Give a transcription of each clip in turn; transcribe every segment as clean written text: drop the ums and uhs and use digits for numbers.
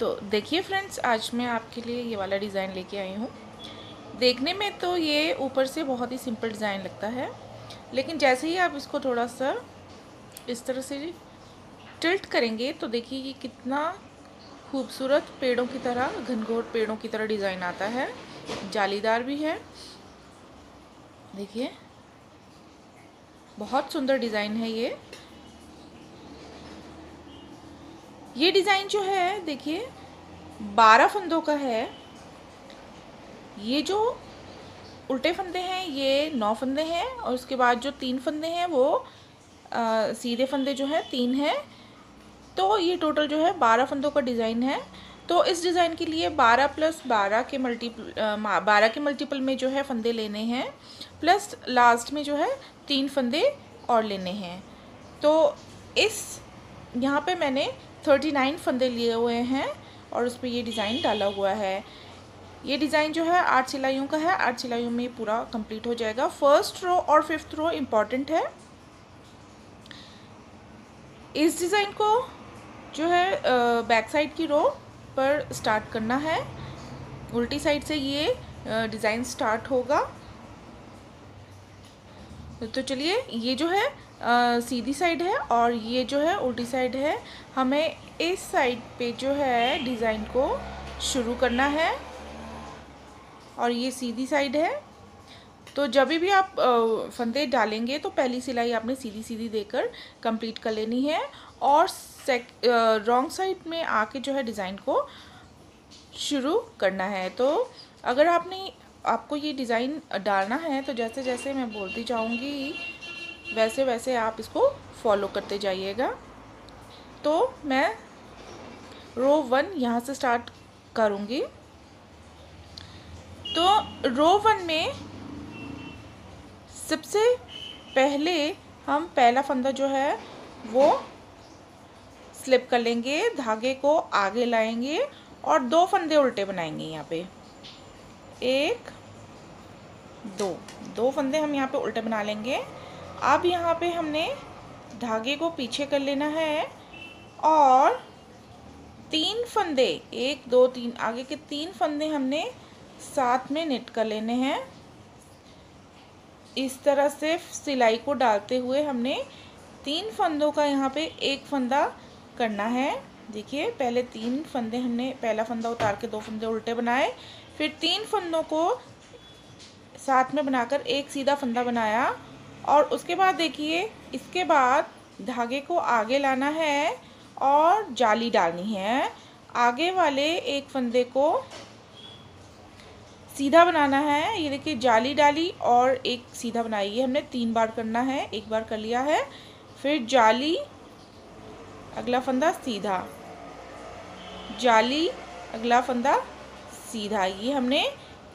तो देखिए फ्रेंड्स, आज मैं आपके लिए ये वाला डिज़ाइन लेके आई हूँ। देखने में तो ये ऊपर से बहुत ही सिंपल डिज़ाइन लगता है, लेकिन जैसे ही आप इसको थोड़ा सा इस तरह से टिल्ट करेंगे तो देखिए ये कितना खूबसूरत पेड़ों की तरह, घनघोर पेड़ों की तरह डिज़ाइन आता है। जालीदार भी है, देखिए बहुत सुंदर डिज़ाइन है ये डिज़ाइन जो है देखिए 12 फंदों का है। ये जो उल्टे फंदे हैं ये 9 फंदे हैं, और उसके बाद जो 3 फंदे हैं वो सीधे फंदे जो हैं 3 हैं। तो ये टोटल जो है 12 फंदों का डिज़ाइन है। तो इस डिज़ाइन के लिए 12 + 12 के मल्टीपल में जो है फंदे लेने हैं, प्लस लास्ट में जो है 3 फंदे और लेने हैं। तो इस यहाँ पे मैंने 39 फंदे लिए हुए हैं और उस पर ये डिज़ाइन डाला हुआ है। ये डिज़ाइन जो है 8 सिलाइयों का है। 8 सिलाइयों में पूरा कंप्लीट हो जाएगा। फर्स्ट रो और 5th रो इम्पॉर्टेंट है। इस डिज़ाइन को जो है बैक साइड की रो पर स्टार्ट करना है। उल्टी साइड से ये डिज़ाइन स्टार्ट होगा। तो चलिए, ये जो है सीधी साइड है और ये जो है उल्टी साइड है। हमें इस साइड पे जो है डिज़ाइन को शुरू करना है और ये सीधी साइड है। तो जब भी आप फंदे डालेंगे तो पहली सिलाई आपने सीधी सीधी देकर कंप्लीट कर लेनी है, और रॉन्ग साइड में आके जो है डिज़ाइन को शुरू करना है। तो अगर आपको ये डिज़ाइन डालना है तो जैसे जैसे मैं बोलती जाऊंगी वैसे वैसे आप इसको फॉलो करते जाइएगा। तो मैं रो 1 यहाँ से स्टार्ट करूँगी। तो रो 1 में सबसे पहले हम पहला फंदा जो है वो स्लिप कर लेंगे, धागे को आगे लाएंगे और 2 फंदे उल्टे बनाएंगे। यहाँ पे 1 2 फंदे हम यहाँ पे उल्टे बना लेंगे। अब यहाँ पे हमने धागे को पीछे कर लेना है और 3 फंदे 1 2 3 आगे के 3 फंदे हमने साथ में निट कर लेने हैं। इस तरह से सिलाई को डालते हुए हमने 3 फंदों का यहाँ पे एक फंदा करना है। देखिए, पहले 3 फंदे हमने पहला फंदा उतार के 2 फंदे उल्टे बनाए, फिर 3 फंदों को साथ में बनाकर एक सीधा फंदा बनाया, और उसके बाद देखिए इसके बाद धागे को आगे लाना है और जाली डालनी है। आगे वाले एक फंदे को सीधा बनाना है। ये देखिए, जाली डाली और एक सीधा बनाई। ये हमने 3 बार करना है, एक बार कर लिया है। फिर जाली, अगला फंदा सीधा, जाली, अगला फंदा सीधा। ये हमने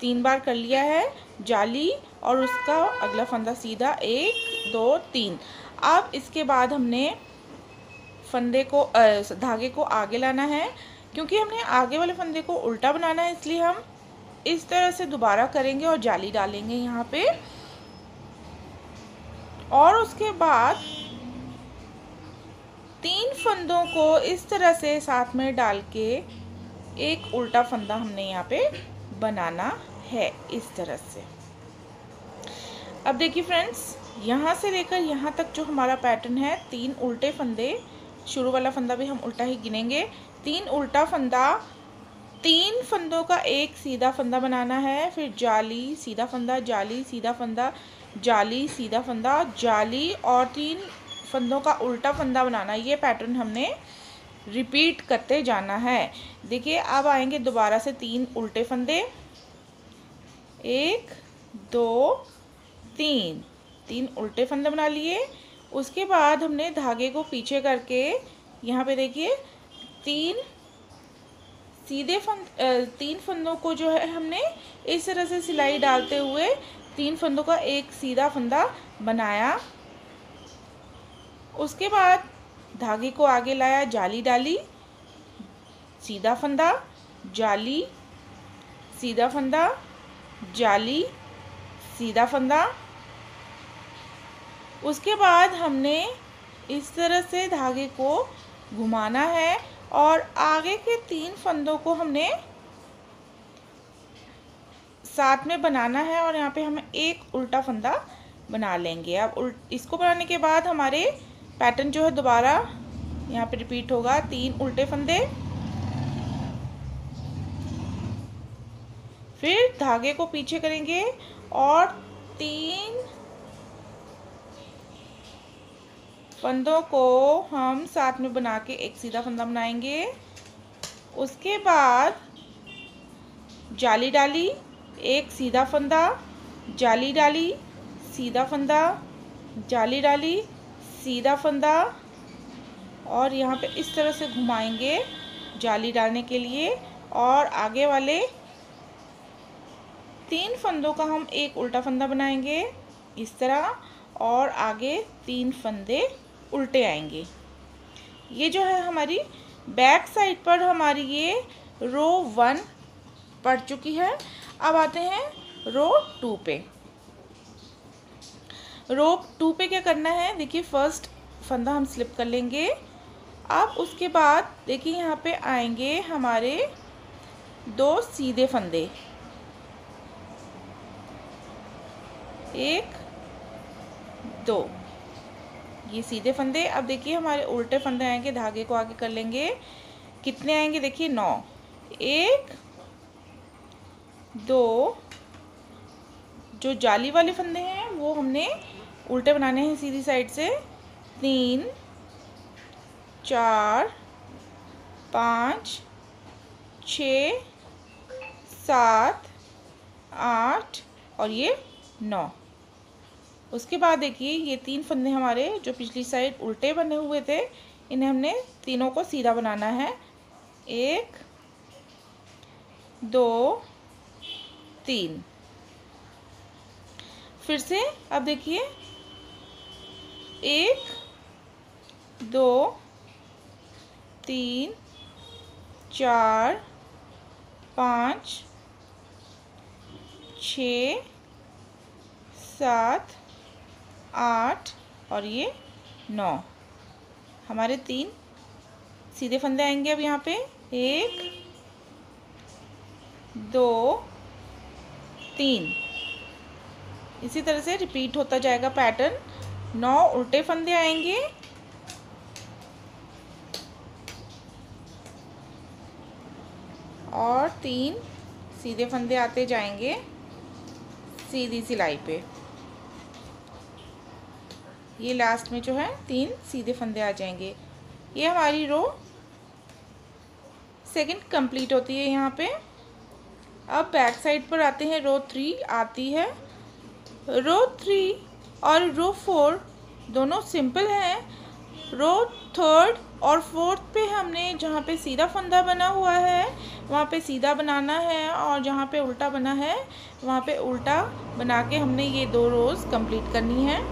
3 बार कर लिया है। जाली और उसका अगला फंदा सीधा, 1 2 3। अब इसके बाद हमने फंदे को धागे को आगे लाना है। क्योंकि हमने आगे वाले फंदे को उल्टा बनाना है, इसलिए हम इस तरह से दोबारा करेंगे और जाली डालेंगे यहाँ पे। और उसके बाद 3 फंदों को इस तरह से साथ में डाल के एक उल्टा फंदा हमने यहाँ पे बनाना है, इस तरह से। अब देखिए फ्रेंड्स, यहाँ से लेकर यहाँ तक जो हमारा पैटर्न है, 3 उल्टे फंदे, शुरू वाला फंदा भी हम उल्टा ही गिनेंगे, 3 उल्टा फंदा, 3 फंदों का एक सीधा फंदा बनाना है, फिर जाली, सीधा फंदा, जाली, सीधा फंदा, जाली, सीधा फंदा, जाली, और 3 फंदों का उल्टा फंदा बनाना। ये पैटर्न हमने रिपीट करते जाना है। देखिए, अब आएंगे दोबारा से 3 उल्टे फंदे, 1 2 3 उल्टे फंदे बना लिए। उसके बाद हमने धागे को पीछे करके यहाँ पे देखिए 3 फंदों को जो है हमने इस तरह से सिलाई डालते हुए 3 फंदों का एक सीधा फंदा बनाया। उसके बाद धागे को आगे लाया, जाली डाली, सीधा फंदा, जाली, सीधा फंदा, जाली, सीधा फंदा। उसके बाद हमने इस तरह से धागे को घुमाना है और आगे के 3 फंदों को हमने साथ में बनाना है और यहाँ पे हम एक उल्टा फंदा बना लेंगे। अब इसको बनाने के बाद हमारे पैटर्न जो है दोबारा यहाँ पे रिपीट होगा। 3 उल्टे फंदे, फिर धागे को पीछे करेंगे और 3 फंदों को हम साथ में बना के एक सीधा फंदा बनाएंगे। उसके बाद जाली डाली, एक सीधा फंदा, जाली डाली, सीधा फंदा, जाली डाली, सीधा फंदा, और यहाँ पे इस तरह से घुमाएंगे जाली डालने के लिए। और आगे वाले 3 फंदों का हम एक उल्टा फंदा बनाएंगे इस तरह, और आगे 3 फंदे उल्टे आएंगे। ये जो है हमारी बैक साइड पर हमारी ये रो 1 पड़ चुकी है। अब आते हैं रो 2 पे। रो 2 पे क्या करना है, देखिए फर्स्ट फंदा हम स्लिप कर लेंगे। अब उसके बाद देखिए यहाँ पे आएंगे हमारे 2 सीधे फंदे, 1 2, ये सीधे फंदे। अब देखिए हमारे उल्टे फंदे आएंगे, धागे को आगे कर लेंगे। कितने आएंगे, देखिए 9, 1 2, जो जाली वाले फंदे हैं वो हमने उल्टे बनाने हैं सीधी साइड से, 3 4 5 6 7 8 और ये 9। उसके बाद देखिए ये 3 फंदे हमारे जो पिछली साइड उल्टे बने हुए थे, इन्हें हमने तीनों को सीधा बनाना है। 1 2 3, फिर से अब देखिए 1 2 3 4 5 6 7 8 और ये 9, हमारे 3 सीधे फंदे आएंगे। अब यहाँ पे 1 2 3, इसी तरह से रिपीट होता जाएगा पैटर्न। 9 उल्टे फंदे आएंगे, और 3 सीधे फंदे आते जाएंगे सीधी सिलाई पे। ये लास्ट में जो है 3 सीधे फंदे आ जाएंगे। ये हमारी रो 2 कंप्लीट होती है यहाँ पे। अब बैक साइड पर आते हैं, रो 3 आती है। रो 3 और रो 4 दोनों सिंपल हैं। रो 3 और 4 पे हमने जहाँ पे सीधा फंदा बना हुआ है वहाँ पे सीधा बनाना है, और जहाँ पे उल्टा बना है वहाँ पे उल्टा बना के हमने ये 2 रोज़ कंप्लीट करनी है।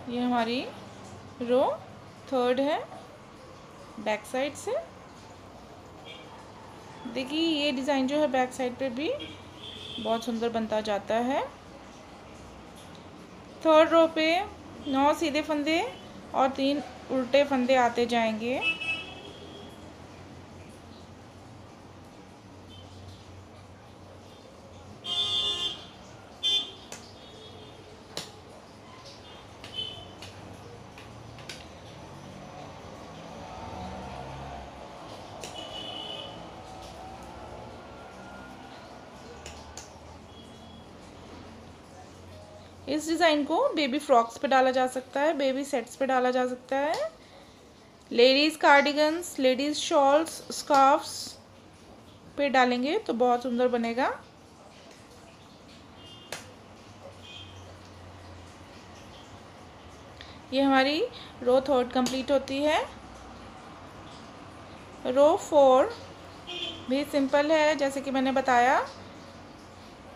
ये हमारी रो 3 है बैक साइड से। देखिए ये डिज़ाइन जो है बैक साइड पे भी बहुत सुंदर बनता जाता है। 3rd रो पे 9 सीधे फंदे और 3 उल्टे फंदे आते जाएंगे। इस डिज़ाइन को बेबी फ्रॉक्स पे डाला जा सकता है, बेबी सेट्स पे डाला जा सकता है, ladies cardigans, ladies shawls, scarfs पे डालेंगे तो बहुत सुंदर बनेगा। ये हमारी रो 3 कंप्लीट होती है। रो 4 भी सिंपल है, जैसे कि मैंने बताया,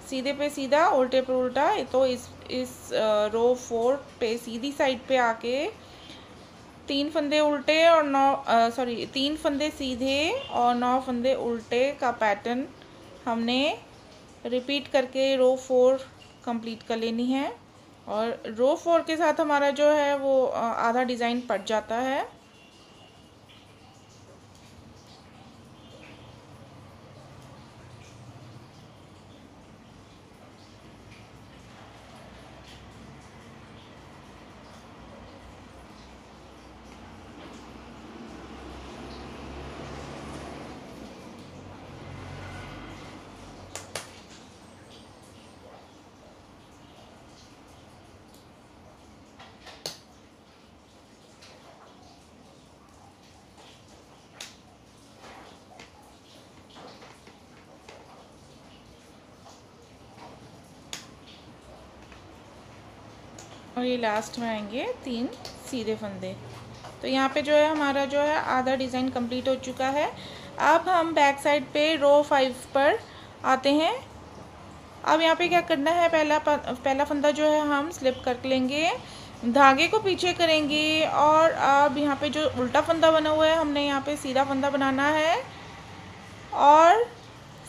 सीधे पे सीधा, उल्टे पे उल्टा। तो इस इस रो 4 पे सीधी साइड पे आके 3 फंदे उल्टे और 3 फंदे सीधे और 9 फंदे उल्टे का पैटर्न हमने रिपीट करके रो 4 कंप्लीट कर लेनी है। और रो 4 के साथ हमारा जो है वो आधा डिज़ाइन पड़ जाता है। और ये लास्ट में आएंगे 3 सीधे फंदे। तो यहाँ पे जो है हमारा जो है आधा डिज़ाइन कंप्लीट हो चुका है। अब हम बैक साइड पे रो 5 पर आते हैं। अब यहाँ पे क्या करना है, पहला फंदा जो है हम स्लिप कर लेंगे, धागे को पीछे करेंगे और अब यहाँ पे जो उल्टा फंदा बना हुआ है हमने यहाँ पे सीधा फंदा बनाना है। और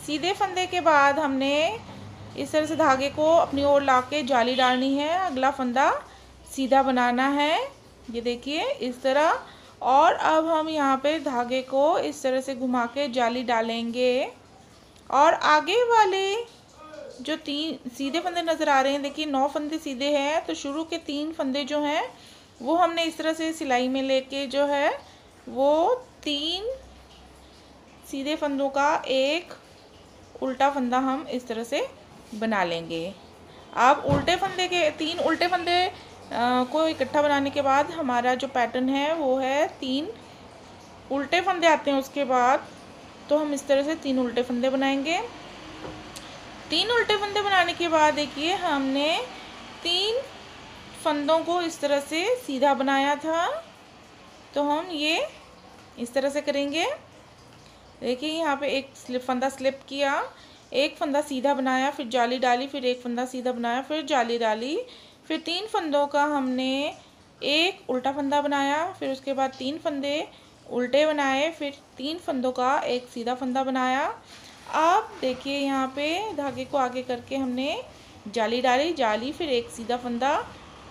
सीधे फंदे के बाद हमने इस तरह से धागे को अपनी ओर लाके जाली डालनी है, अगला फंदा सीधा बनाना है, ये देखिए इस तरह। और अब हम यहाँ पे धागे को इस तरह से घुमा के जाली डालेंगे और आगे वाले जो 3 सीधे फंदे नज़र आ रहे हैं, देखिए 9 फंदे सीधे हैं, तो शुरू के 3 फंदे जो हैं वो हमने इस तरह से सिलाई में लेके जो है वो 3 सीधे फंदों का एक उल्टा फंदा हम इस तरह से बना लेंगे। अब उल्टे फंदे के 3 उल्टे फंदे को इकट्ठा बनाने के बाद हमारा जो पैटर्न है वो है 3 उल्टे फंदे आते हैं उसके बाद, तो हम इस तरह से 3 उल्टे फंदे बनाएंगे। 3 उल्टे फंदे बनाने के बाद देखिए हमने 3 फंदों को इस तरह से सीधा बनाया था, तो हम ये इस तरह से करेंगे। देखिए यहाँ पे एक फंदा स्लिप किया, एक फंदा सीधा बनाया, फिर जाली डाली, फिर एक फंदा सीधा बनाया, फिर जाली डाली, फिर 3 फंदों का हमने एक उल्टा फंदा बनाया, फिर उसके बाद 3 फंदे उल्टे बनाए, फिर 3 फंदों का एक सीधा फंदा बनाया। अब देखिए यहाँ पे धागे को आगे करके हमने जाली डाली, जाली, फिर एक सीधा फंदा,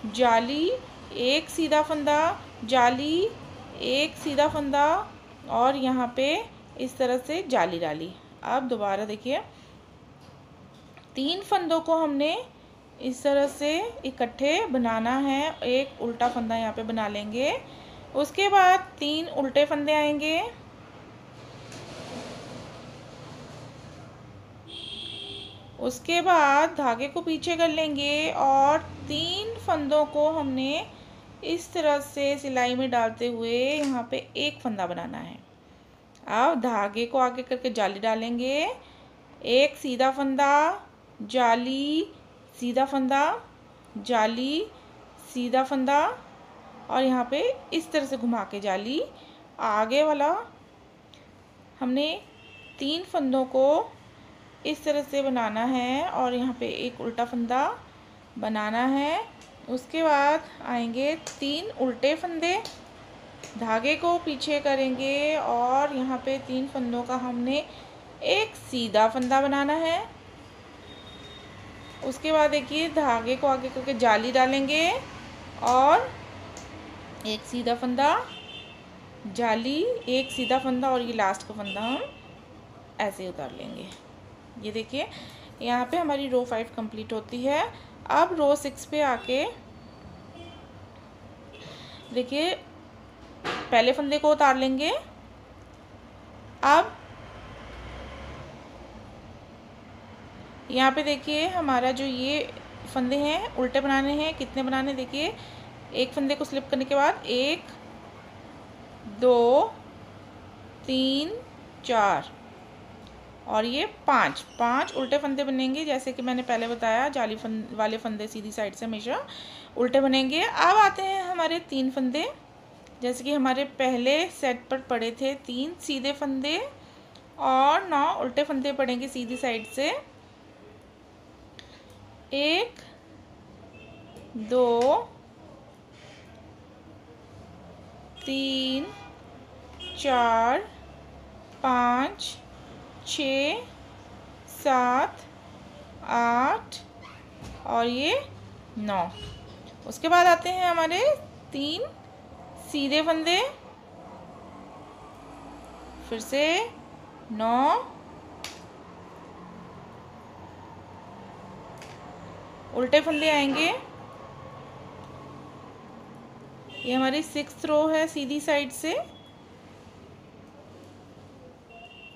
जाली, एक सीधा फंदा, जाली, एक सीधा फंदा और यहाँ पे इस तरह से जाली डाली। अब दोबारा देखिए 3 फंदों को हमने इस तरह से इकट्ठे बनाना है, एक उल्टा फंदा यहाँ पे बना लेंगे, उसके बाद 3 उल्टे फंदे आएंगे, उसके बाद धागे को पीछे कर लेंगे और 3 फंदों को हमने इस तरह से सिलाई में डालते हुए यहाँ पे एक फंदा बनाना है। अब धागे को आगे करके जाली डालेंगे, एक सीधा फंदा, जाली, सीधा फंदा, जाली, सीधा फंदा और यहाँ पे इस तरह से घुमा के जाली। आगे वाला हमने 3 फंदों को इस तरह से बनाना है और यहाँ पे एक उल्टा फंदा बनाना है। उसके बाद आएंगे 3 उल्टे फंदे, धागे को पीछे करेंगे और यहाँ पे 3 फंदों का हमने एक सीधा फंदा बनाना है। उसके बाद देखिए धागे को आगे करके जाली डालेंगे और एक सीधा फंदा, जाली, एक सीधा फंदा और ये लास्ट का फंदा हम ऐसे उतार लेंगे। ये देखिए यहाँ पे हमारी रो 5 कंप्लीट होती है। अब रो 6 पे आके देखिए पहले फंदे को उतार लेंगे। अब यहाँ पे देखिए हमारा जो ये फंदे हैं उल्टे बनाने हैं, कितने बनाने देखिए, एक फंदे को स्लिप करने के बाद 1 2 3 4 और ये 5 उल्टे फंदे बनेंगे, जैसे कि मैंने पहले बताया जाली वाले फंदे सीधी साइड से हमेशा उल्टे बनेंगे। अब आते हैं हमारे 3 फंदे, जैसे कि हमारे पहले सेट पर पड़े थे 3 सीधे फंदे और 9 उल्टे फंदे पड़ेंगे सीधी साइड से, 1 2 3 4 5 6 7 8 और ये 9। उसके बाद आते हैं हमारे 3 सीधे फंदे, फिर से 9 उल्टे फंदे आएंगे। ये हमारी 6th रो है सीधी साइड से।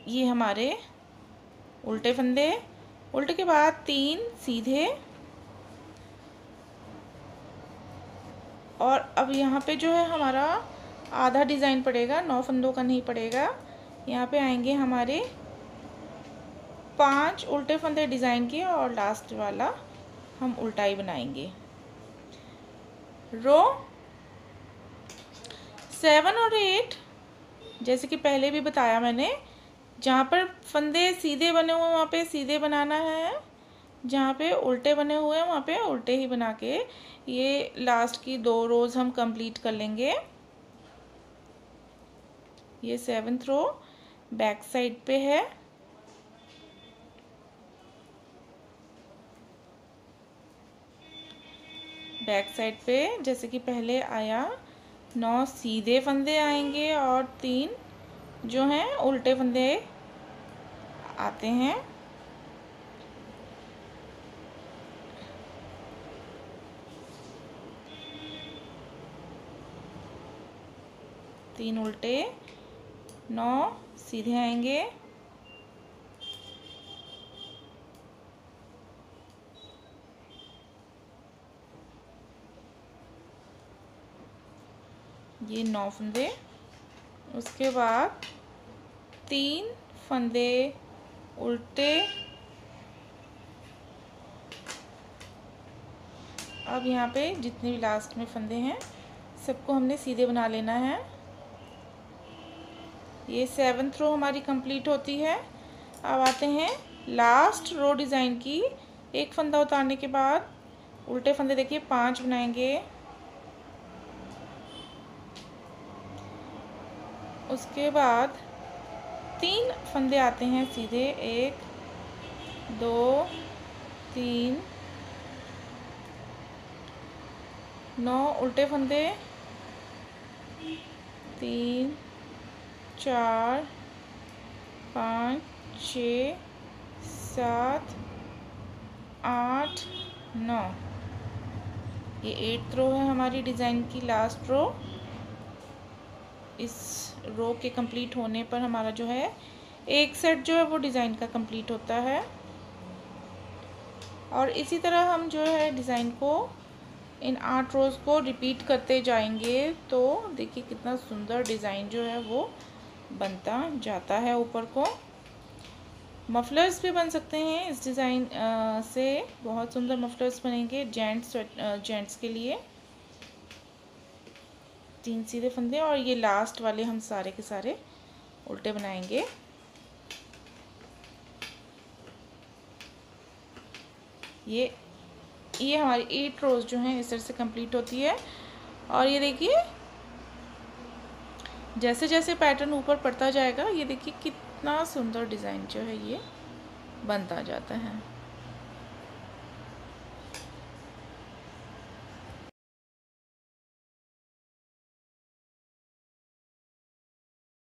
ये हमारे उल्टे फंदे, उल्टे के बाद 3 सीधे। और अब यहाँ पे जो है हमारा आधा डिज़ाइन पड़ेगा, 9 फंदों का नहीं पड़ेगा। यहाँ पे आएंगे हमारे 5 उल्टे फंदे डिज़ाइन के और लास्ट वाला हम उल्टा ही बनाएंगे। रो 7 और 8 जैसे कि पहले भी बताया मैंने, जहाँ पर फंदे सीधे बने हुए वहाँ पे सीधे बनाना है, जहाँ पे उल्टे बने हुए हैं वहाँ पे उल्टे ही बना के ये लास्ट की 2 रोज़ हम कंप्लीट कर लेंगे। ये 7th रो बैक साइड पे है। बैक साइड पे जैसे कि पहले आया, 9 सीधे फंदे आएंगे और 3 जो हैं उल्टे फंदे आते हैं। तीन उल्टे, 9 सीधे आएंगे। ये 9 फंदे। उसके बाद 3 फंदे उल्टे। अब यहाँ पे जितने भी लास्ट में फंदे हैं सबको हमने सीधे बना लेना है। ये 7th रो हमारी कंप्लीट होती है। अब आते हैं लास्ट रो डिज़ाइन की। एक फंदा उतारने के बाद उल्टे फंदे देखिए 5 बनाएंगे। उसके बाद 3 फंदे आते हैं सीधे, 1 2 3, 9 उल्टे फंदे, 3 4 5 6 7 8 9। ये 8th रो है हमारी डिज़ाइन की लास्ट रो। इस रो के कंप्लीट होने पर हमारा जो है एक सेट जो है वो डिज़ाइन का कंप्लीट होता है। और इसी तरह हम जो है डिज़ाइन को इन 8 रोज़ को रिपीट करते जाएंगे। तो देखिए कितना सुंदर डिज़ाइन जो है वो बनता जाता है। ऊपर को मफलर्स भी बन सकते हैं इस डिज़ाइन से, बहुत सुंदर मफलर्स बनेंगे जेंट्स के लिए। 3 सीधे फंदे और ये लास्ट वाले हम सारे के सारे उल्टे बनाएंगे। ये हमारी 8 रोज़ जो हैं इस तरह से कंप्लीट होती है। और ये देखिए जैसे जैसे पैटर्न ऊपर पड़ता जाएगा, ये देखिए कितना सुंदर डिज़ाइन जो है ये बनता जाता है।